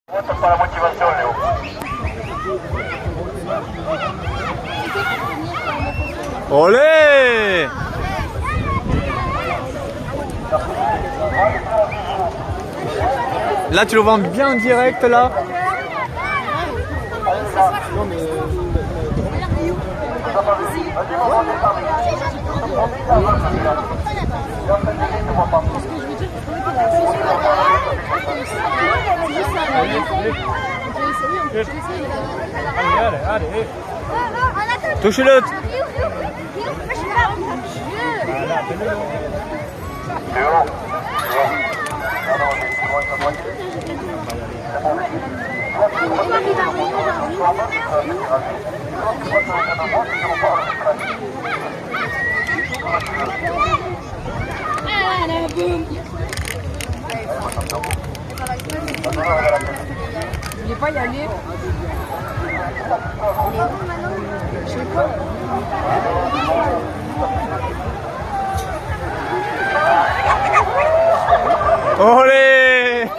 T'as pas la motivation, Léo. Olé! Là, tu le vends bien en direct, là. Touche-le. Je voulais pas y aller. Je sais pas. Olé!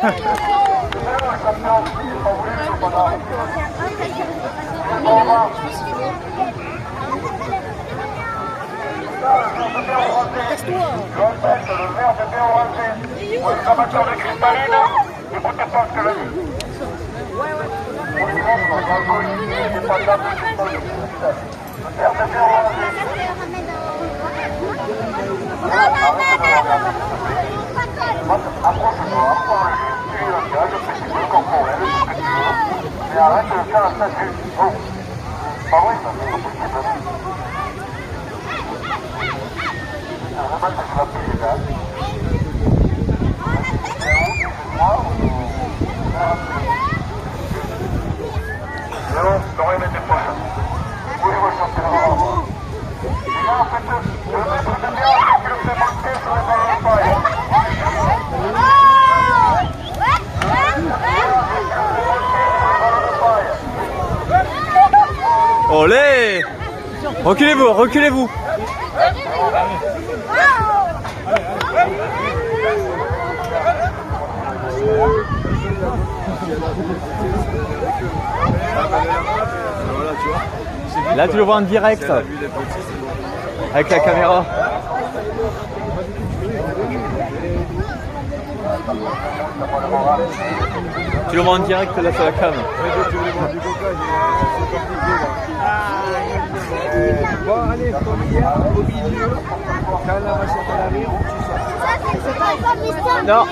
Mais arrête de faire la statue. Oh, pas vrai ça, c'est pas possible. On va mettre la pile là. Léo, t'aurais aimé tes poches. Vous les ressentez là. Et là en fait, le maître de bien, tu le fais monter sur les ballons de paille. Olé! Reculez-vous, reculez-vous! Là, tu le vois en direct avec la caméra. Tu le vois en direct là sur la cam. Bon, allez, comme hier, au milieu, quand la machette arrive, tu sors. Non,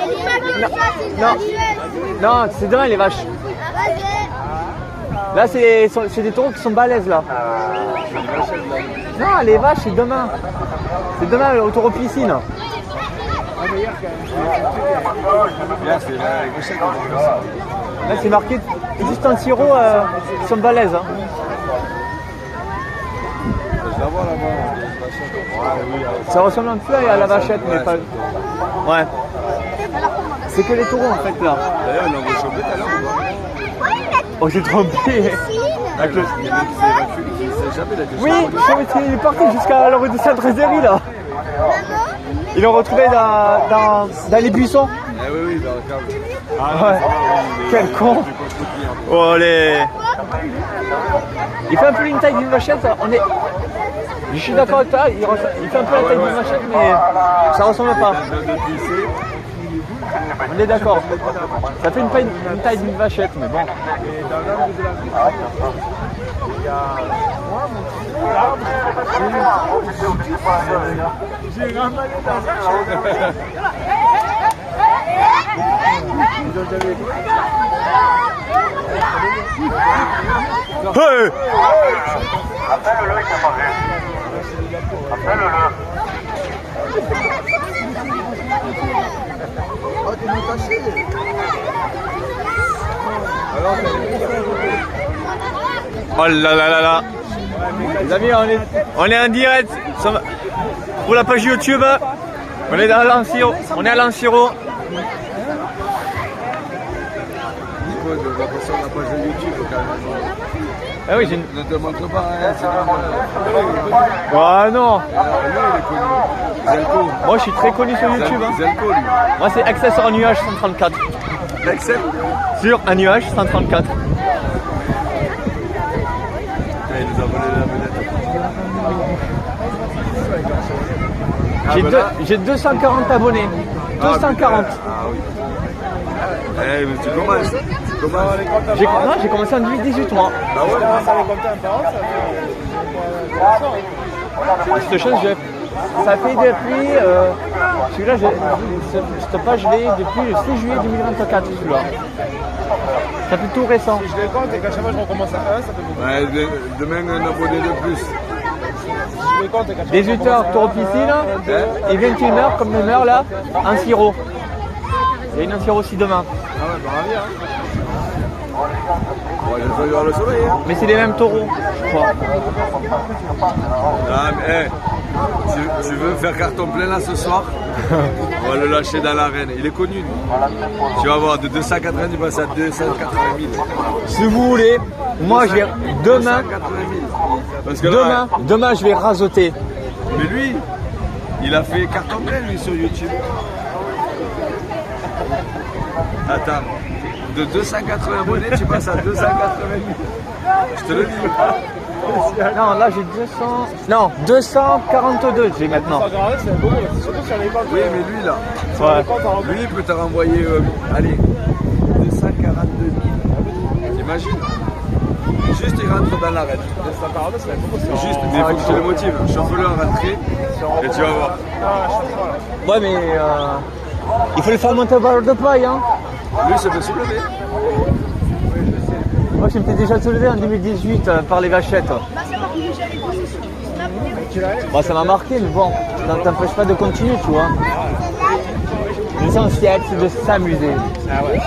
non, non, c'est demain les vaches. Là, c'est des taureaux qui sont balèzes là. Non, les vaches, c'est demain. C'est demain au taureau piscine. Là, c'est marqué juste un sirop, ils sont balèzes. Hein. Ça ressemble un peu à la vachette, mais pas. Ouais. C'est que les taureaux en fait là. D'ailleurs, on a chopé tout à l'heure. Oh, j'ai trompé. Oui, il est parti jusqu'à la rue de Sainte-Résérie là. Ils l'ont retrouvé dans les buissons. Eh oui, dans le câble. Ah ouais. Quel con. Oh, allez. Il fait un peu une taille d'une vachette. Je suis d'accord avec toi, il fait un peu la taille d'une vachette, mais ça ressemble pas. On est d'accord. Ça fait une taille d'une vachette, mais bon. J'ai ramassé dans ça. Hey! Appelle-le, il t'a pas vu. Appelle-le. Oh, t'es détaché. Oh là là là là. Les amis, on est en direct pour la page YouTube. On est dans Lansiro. On est à Lansiro. Sur la page de YouTube, quand même. Ah oui, j'ai une... Ne te montre pas, hein, c'est Ah non. lui, il est connu. Zelko. Moi, je suis très connu sur YouTube. Hein. Zelko, lui. Moi, c'est Accessoire Nuage 134. Excel. sur un nuage 134. Il nous a volé la vedette. J'ai 240 abonnés. 240. Ah oui. Eh, mais tu commences. J'ai commencé en 2018 moi. Ah ouais. Ça les compter un par an, ça fait... Cette chose, ça fait depuis. Celui-là, cette page, je l'ai depuis le 6 juillet 2024. Celui-là. Ça fait tout récent. Si je les compte et qu'à chaque fois je recommence à 1, ça fait beaucoup. Ouais, demain, un abonné de plus. Si je les compte et qu'à chaque fois 18 heures, tour piscine. Et 21h, comme même heure là, un sirop. Il y a une sirop aussi demain. Ah ouais, bah ravi, hein. Ouais, il va y avoir le soleil. Hein. Mais c'est les mêmes taureaux, je crois. Ah, mais tu veux faire carton plein là ce soir? On va le lâcher dans l'arène. Il est connu. Tu vas voir, de 280, il passe à 280 000. Si vous voulez, moi je vais demain, 280 000. Parce que là, demain je vais rasoter. mais lui, il a fait carton plein lui sur YouTube. Attends, de 280 abonnés, tu passes à 280 000. Je te le dis. Non, là j'ai 200. Non, 242 j'ai maintenant. Ça regarde, c'est beau, surtout sur les comptes. Oui, mais lui là, Ouais. lui il peut te renvoyer, allez, 242 000. T'imagines? Juste il rentre dans l'arène. Ça regarde, c'est beaucoup. Juste, mais il faut que je te le motive. Chauffe-le en rentrée et tu vas voir. Ouais, mais il faut le faire monter au barreau de paille. Hein. Lui, ça peut soulever. Moi je m'étais déjà soulevé en 2018 par les vachettes. Bon, ça m'a marqué, mais bon, ça ne t'empêche pas de continuer, tu vois. L'essentiel, c'est de s'amuser. Ah ouais.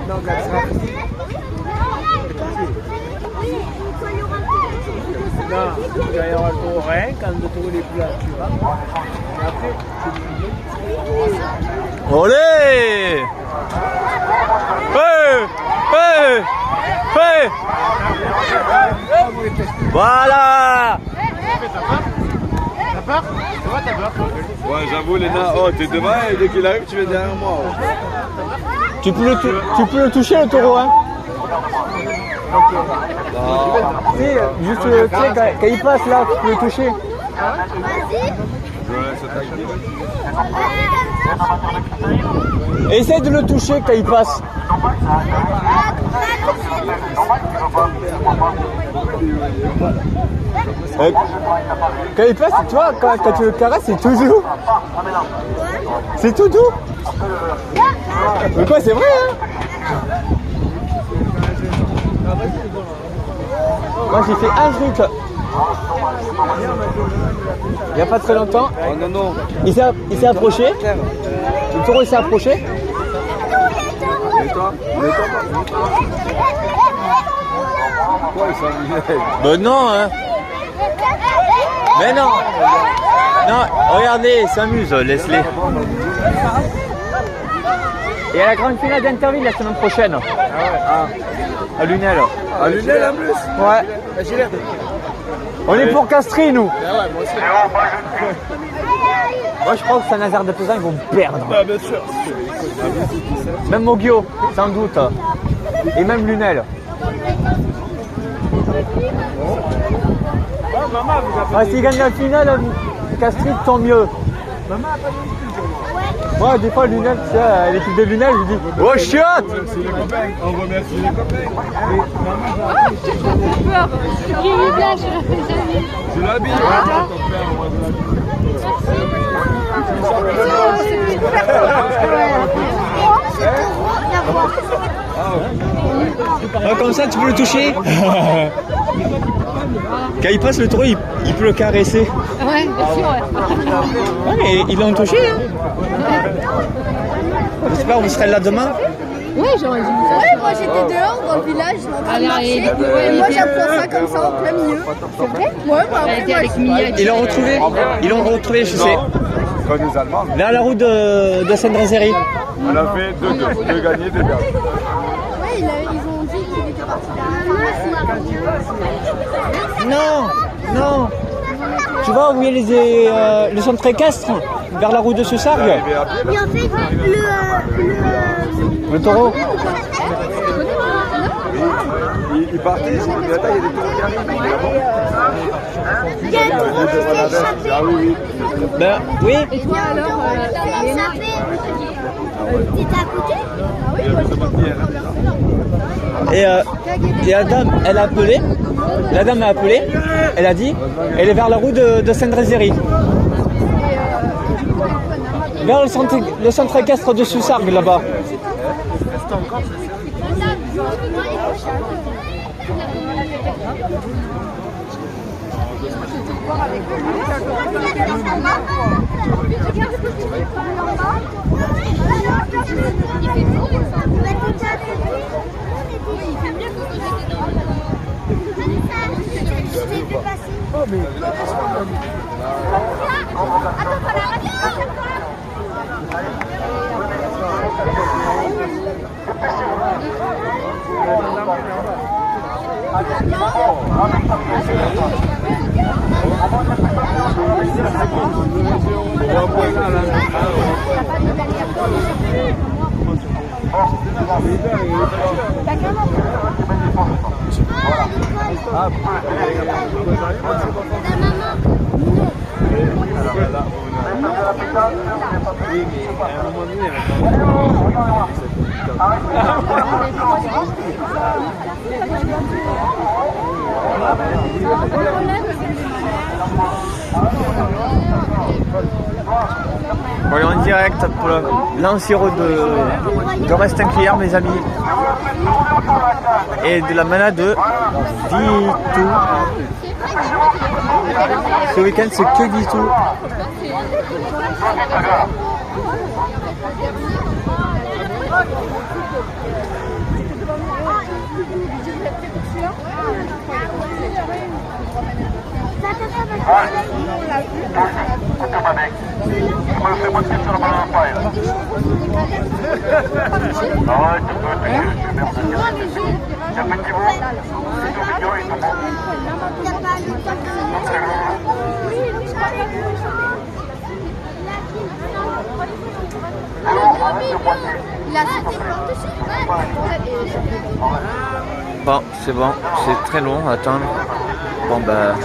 Donc, ça sera... Non, il va y avoir le taureau rein, quand le taureau n'est plus là, tu vas. Et après, Olé! Hey! Hey! Hey! Voilà! t'as peur? C'est vrai, t'as peur? Ouais, j'avoue, Léna, oh, t'es devant et dès qu'il arrive, tu es derrière moi. Tu peux le toucher le taureau, hein? Tu sais, juste tu sais, quand il passe là, tu peux le toucher. Je le laisse attaquer. Essaye de le toucher quand il passe. Quand il passe, tu vois, quand tu le caresses, c'est tout doux. C'est tout doux. Mais quoi, c'est vrai, hein? Moi, j'ai fait un truc. Il n'y a pas très longtemps. Oh non, non. Il s'est approché. Le taureau il s'est approché. Et toi? Pourquoi il s'ennuie? Ben non, hein. Mais non. Non, regardez, il s'amuse, laisse-les. Et à la grande finale d'Interville la semaine prochaine. À Lunel. À Lunel en plus? Ouais. On est pour Castries, nous. Moi, je crois que Saint-Nazaire de Pezin, ils vont perdre. Ah, bien sûr. Même Moggio, sans doute. Et même Lunel. Maman, vous avez... S'ils gagnent la finale, Castries, tant mieux. Moi, des fois, Lunel, tu sais, l'équipe de Lunel, je dis oh, chiotte! C'est les copains. On remercie les copains. Peur. J'ai eu bien, Tu l'habilles. Comme ça, tu peux le toucher. Quand il passe le taureau, il peut le caresser. Ouais, bien sûr, ouais. Ouais, mais ils l'ont touché. Hein. J'espère que vous serez là demain. Oui, j'aurais dû. Ouais, moi j'étais dehors dans le village, en train de marcher. Et moi j'apprends ça comme ça en plein milieu. C'est vrai? Ouais, moi Elle après était moi avec Mia. Ils l'ont retrouvé. Ils l'ont retrouvé, je sais. Comme les Allemands. Vers la route de Saint-Drazéry. On a fait 2-2. 2 gagnés, 2 perdus. Ouais, ils ont dit qu'il était parti Non, non. Tu vois où il y a le centre équestre? vers la route de Sussargues. Et en fait, Le taureau. Il partait, il y a des taureaux qui arrivent. il y a un taureau qui s'est échappé. Ah oui, oui. Ben oui. Et toi alors, t'étais à côté? Et la dame, elle a appelé. La dame a appelé. Elle a dit, elle est vers la route de Sainte-Rézéry. Vers le centre équestre de Sussargues là-bas. On est en direct pour l'ancien de Restinquières, mes amis. Et de la manade de Vitou. Ce week-end, c'est que Vitou. Bon, c'est bon, c'est très long à attendre. Bon bah